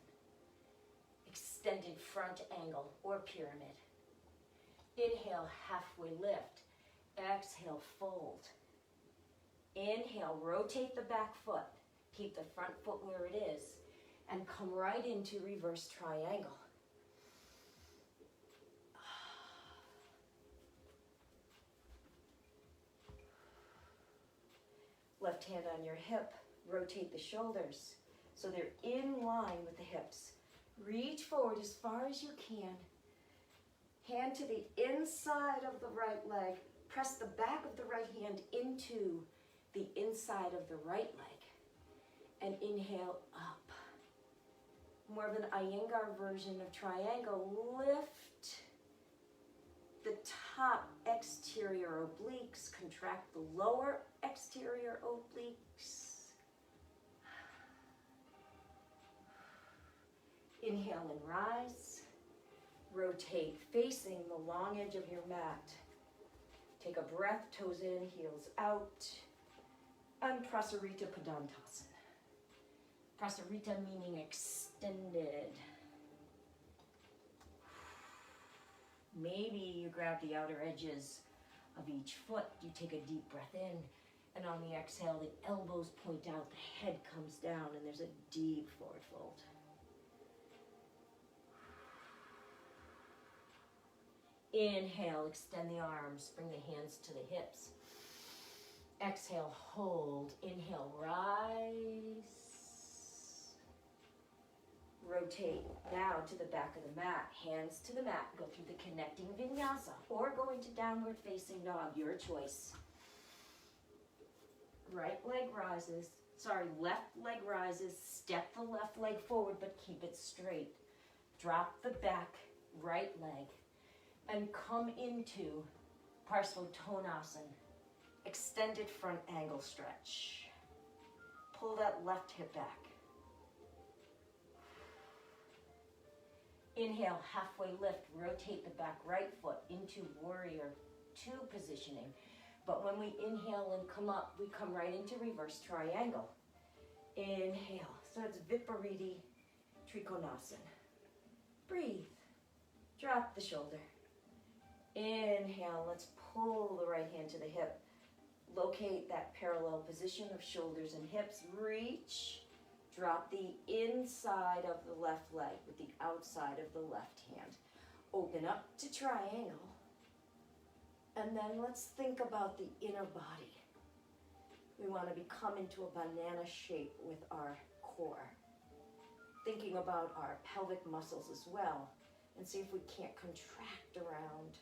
Extended front angle or pyramid. Inhale, halfway lift. Exhale, fold. Inhale, rotate the back foot. Keep the front foot where it is. And come right into reverse triangle. Left hand on your hip. Rotate the shoulders so they're in line with the hips. Reach forward as far as you can. Hand to the inside of the right leg. Press the back of the right hand into the inside of the right leg. And inhale up. More of an Iyengar version of triangle. Lift the top exterior obliques. Contract the lower exterior obliques. Inhale and rise. Rotate facing the long edge of your mat. Take a breath, toes in, heels out. And Prasarita Padamtasana. Prasarita meaning extended. Maybe you grab the outer edges of each foot. You take a deep breath in. And on the exhale, the elbows point out, the head comes down, and there's a deep forward fold. Inhale, extend the arms, bring the hands to the hips. Exhale, hold. Inhale, rise. Rotate now to the back of the mat, hands to the mat. Go through the connecting vinyasa or go into downward facing dog, your choice. Left leg rises. Step the left leg forward, but keep it straight. Drop the back right leg. And come into Parshva Konasana, extended front angle stretch. Pull that left hip back. Inhale, halfway lift, rotate the back right foot into warrior two positioning. But when we inhale and come up, we come right into reverse triangle. Inhale, so it's Viparita Trikonasana. Breathe, drop the shoulder. Inhale, let's pull the right hand to the hip. Locate that parallel position of shoulders and hips. Reach, drop the inside of the left leg with the outside of the left hand. Open up to triangle. And then let's think about the inner body. We want to become into a banana shape with our core. Thinking about our pelvic muscles as well. And see if we can't contract around.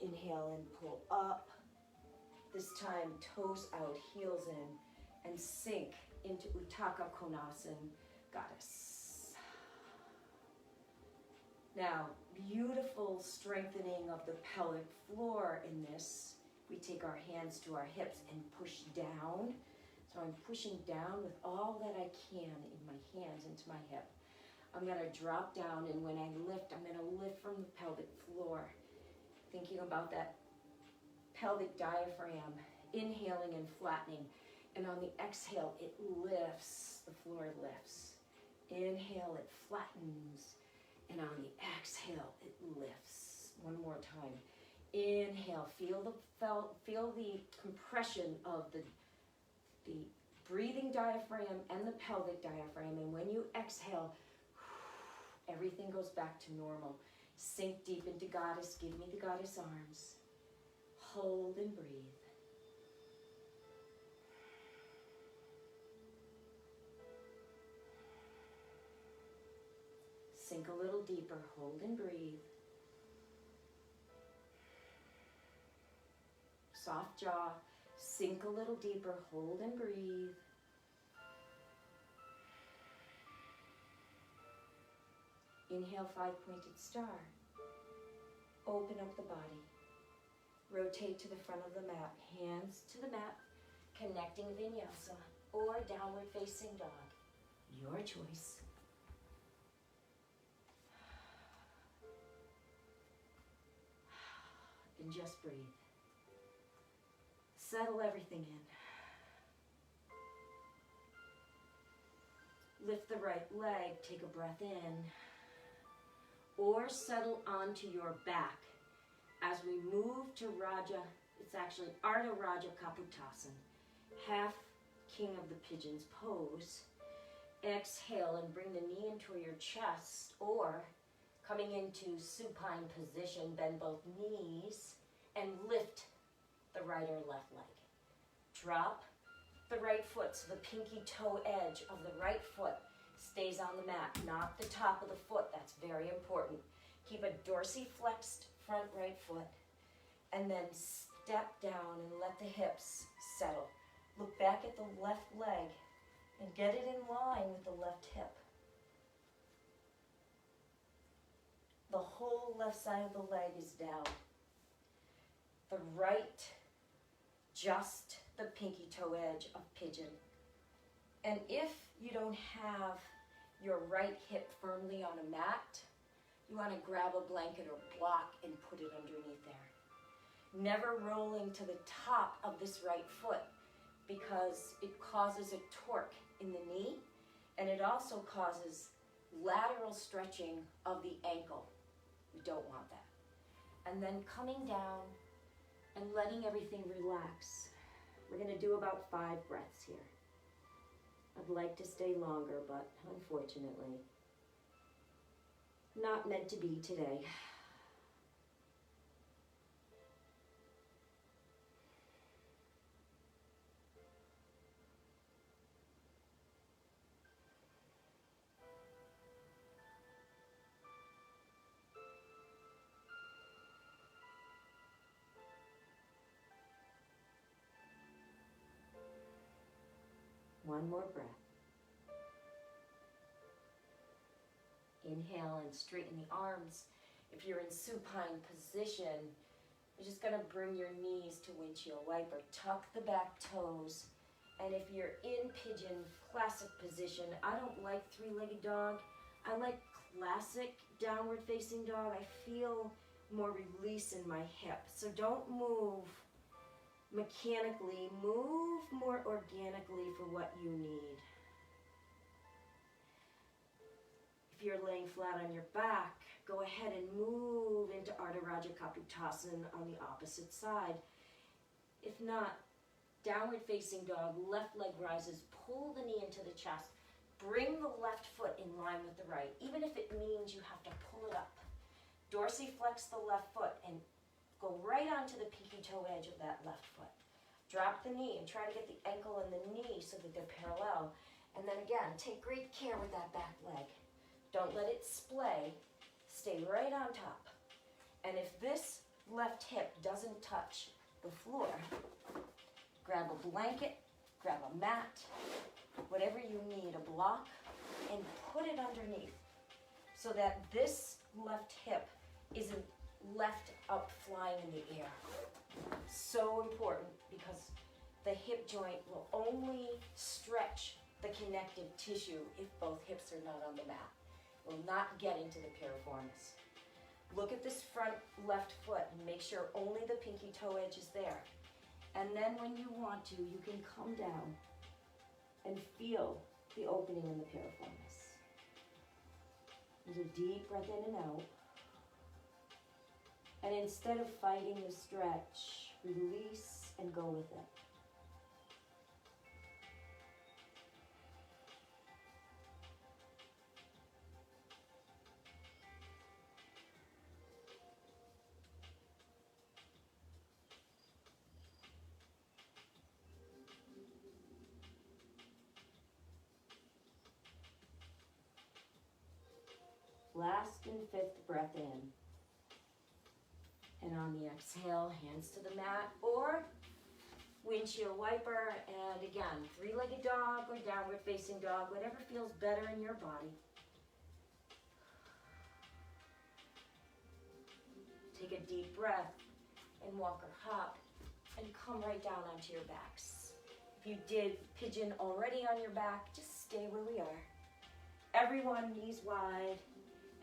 Inhale and pull up. This time, toes out, heels in, and sink into Utthita Konasana, goddess. Now, beautiful strengthening of the pelvic floor in this. We take our hands to our hips and push down. So I'm pushing down with all that I can in my hands into my hip. I'm going to drop down, and when I lift, I'm going to lift from the pelvic floor. Thinking about that pelvic diaphragm, inhaling and flattening. And on the exhale, it lifts, the floor lifts. Inhale, it flattens. And on the exhale, it lifts. One more time. Inhale, feel the compression of the breathing diaphragm and the pelvic diaphragm. And when you exhale, everything goes back to normal. Sink deep into goddess. Give me the goddess arms. Hold and breathe. Sink a little deeper, hold and breathe. Soft jaw, sink a little deeper, hold and breathe. Inhale, 5-pointed star. Open up the body. Rotate to the front of the mat, hands to the mat, connecting vinyasa or downward facing dog. Your choice. And just breathe. Settle everything in. Lift the right leg, take a breath in, or settle onto your back. As we move to Raja, it's actually Ardha Raja Kapotasana, half King of the Pigeons pose. Exhale and bring the knee into your chest, or coming into supine position, bend both knees and lift the right or left leg. Drop the right foot so the pinky toe edge of the right foot stays on the mat, not the top of the foot. That's very important. Keep a dorsiflexed front right foot, and then step down and let the hips settle. Look back at the left leg and get it in line with the left hip. The whole left side of the leg is down. The right, just the pinky toe edge of pigeon. And if you don't have your right hip firmly on a mat, you want to grab a blanket or block and put it underneath there. Never rolling to the top of this right foot, because it causes a torque in the knee, and it also causes lateral stretching of the ankle. We don't want that. And then coming down and letting everything relax. We're going to do about 5 breaths here. I'd like to stay longer, but unfortunately, not meant to be today. One more breath. Inhale and straighten the arms. If you're in supine position, you're just going to bring your knees to windshield wiper. Tuck the back toes. And if you're in pigeon classic position, I don't like 3-legged dog. I like classic downward facing dog. I feel more release in my hip. So don't move mechanically, move more organically for what you need. If you're laying flat on your back, go ahead and move into Ardha Raja Kapotasana on the opposite side. If not, downward facing dog, left leg rises, pull the knee into the chest, bring the left foot in line with the right, even if it means you have to pull it up. Dorsiflex the left foot and go right onto the pinky toe edge of that left foot. Drop the knee and try to get the ankle and the knee so that they're parallel. And then again, take great care with that back leg. Don't let it splay. Stay right on top. And if this left hip doesn't touch the floor, grab a blanket, grab a mat, whatever you need, a block, and put it underneath so that this left hip isn't left up flying in the air. So important, because the hip joint will only stretch the connective tissue if both hips are not on the mat. It will not get into the piriformis. Look at this front left foot and make sure only the pinky toe edge is there. And then when you want to, you can come down and feel the opening in the piriformis. There's a deep breath in and out. And instead of fighting the stretch, release and go with it. Last and fifth breath in. And on the exhale, hands to the mat or windshield wiper. And again, three-legged dog or downward facing dog, whatever feels better in your body. Take a deep breath and walk or hop and come right down onto your backs. If you did pigeon already on your back, just stay where we are. Everyone, knees wide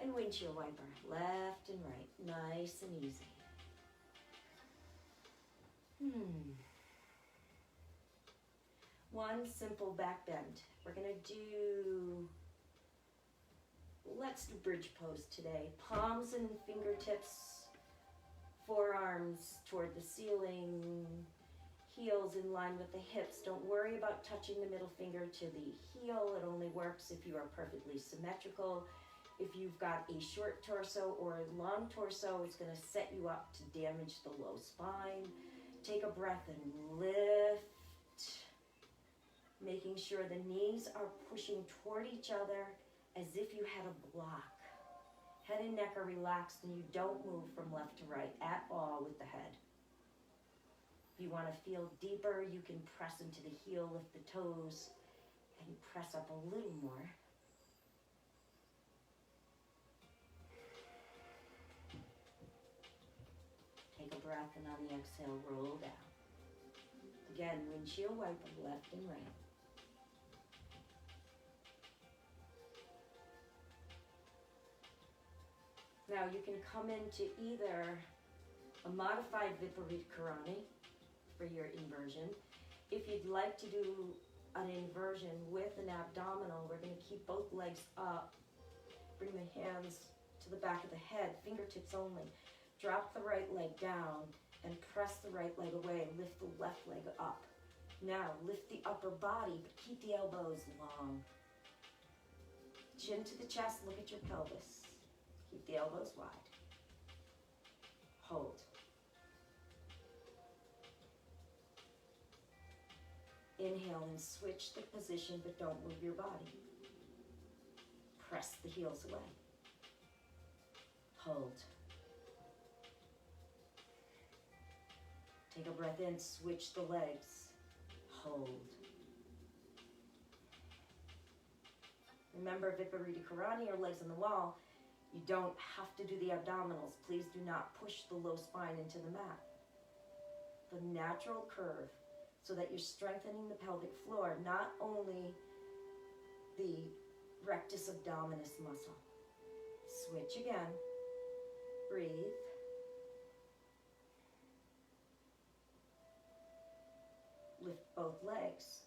and windshield wiper, left and right, nice and easy. One simple back bend. We're gonna do, let's do bridge pose today. Palms and fingertips, forearms toward the ceiling, heels in line with the hips. Don't worry about touching the middle finger to the heel. It only works if you are perfectly symmetrical. If you've got a short torso or a long torso, it's gonna set you up to damage the low spine. Take a breath and lift, making sure the knees are pushing toward each other as if you had a block. Head and neck are relaxed and you don't move from left to right at all with the head. If you want to feel deeper, you can press into the heel, lift the toes, and press up a little more. Take a breath and on the exhale, roll down. Again, windshield wiper left and right. Now you can come into either a modified Viparita Karani for your inversion. If you'd like to do an inversion with an abdominal, we're going to keep both legs up. Bring the hands to the back of the head, fingertips only. Drop the right leg down and press the right leg away. Lift the left leg up. Now lift the upper body, but keep the elbows long. Chin to the chest, look at your pelvis. Keep the elbows wide. Hold. Inhale and switch the position, but don't move your body. Press the heels away. Hold. Take a breath in, switch the legs. Hold. Remember, Viparita Karani or legs on the wall, you don't have to do the abdominals. Please do not push the low spine into the mat. The natural curve, so that you're strengthening the pelvic floor, not only the rectus abdominis muscle. Switch again. Breathe. Lift both legs.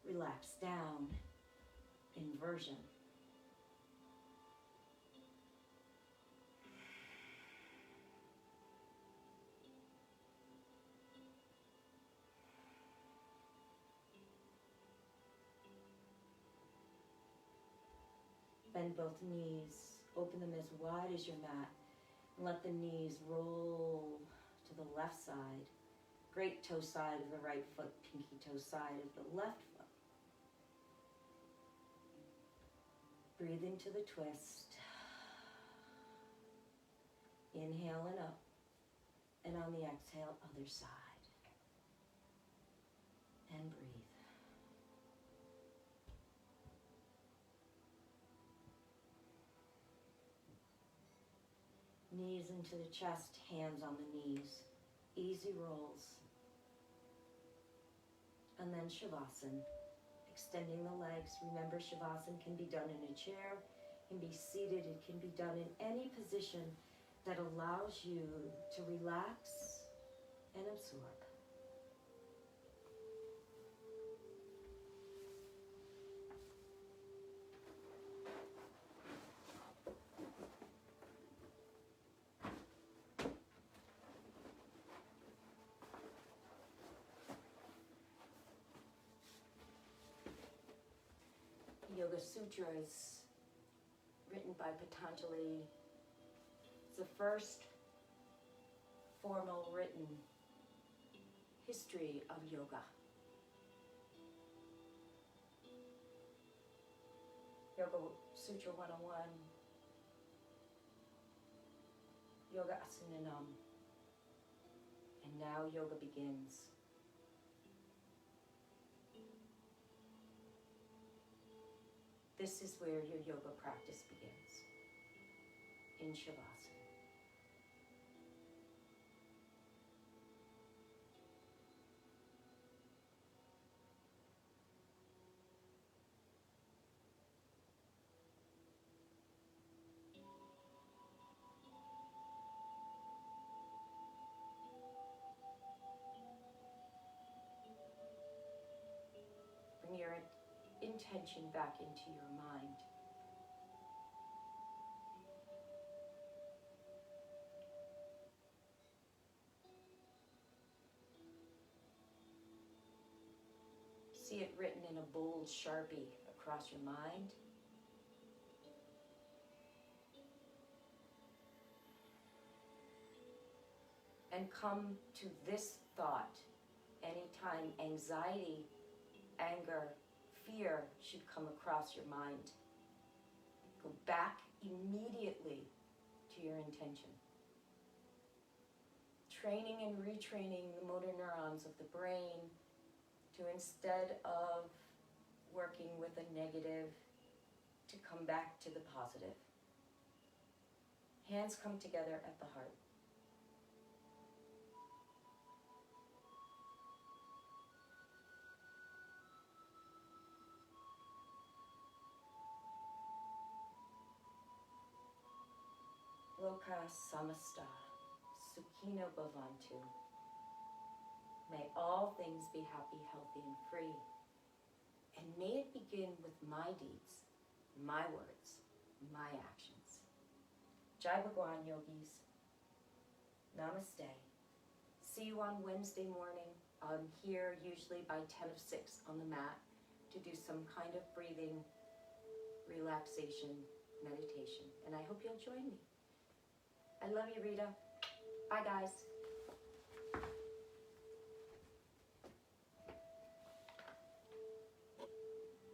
Relax down. Inversion. Bend both knees, open them as wide as your mat, and let the knees roll to the left side, great toe side of the right foot, pinky toe side of the left foot. Breathe into the twist. Inhale and up, and on the exhale, other side. And breathe. Knees into the chest, hands on the knees. Easy rolls. And then Shavasana. Extending the legs. Remember, Shavasana can be done in a chair, can be seated, it can be done in any position that allows you to relax and absorb. Yoga Sutra is written by Patanjali. It's the first formal written history of yoga. Yoga Sutra 101 Yoga Asana Nam. And now yoga begins. This is where your yoga practice begins, in Shavasana. Bring your intention back into your mind. See it written in a bold Sharpie across your mind. And come to this thought anytime anxiety, anger, fear should come across your mind. Go back immediately to your intention. Training and retraining the motor neurons of the brain to, instead of working with a negative, to come back to the positive. Hands come together at the heart. Loka samasta, sukhino bhavantu. May all things be happy, healthy, and free. And may it begin with my deeds, my words, my actions. Jai Bhagwan, yogis. Namaste. See you on Wednesday morning. I'm here usually by 10 of 6 on the mat to do some kind of breathing, relaxation, meditation. And I hope you'll join me. I love you, Rita. Bye, guys.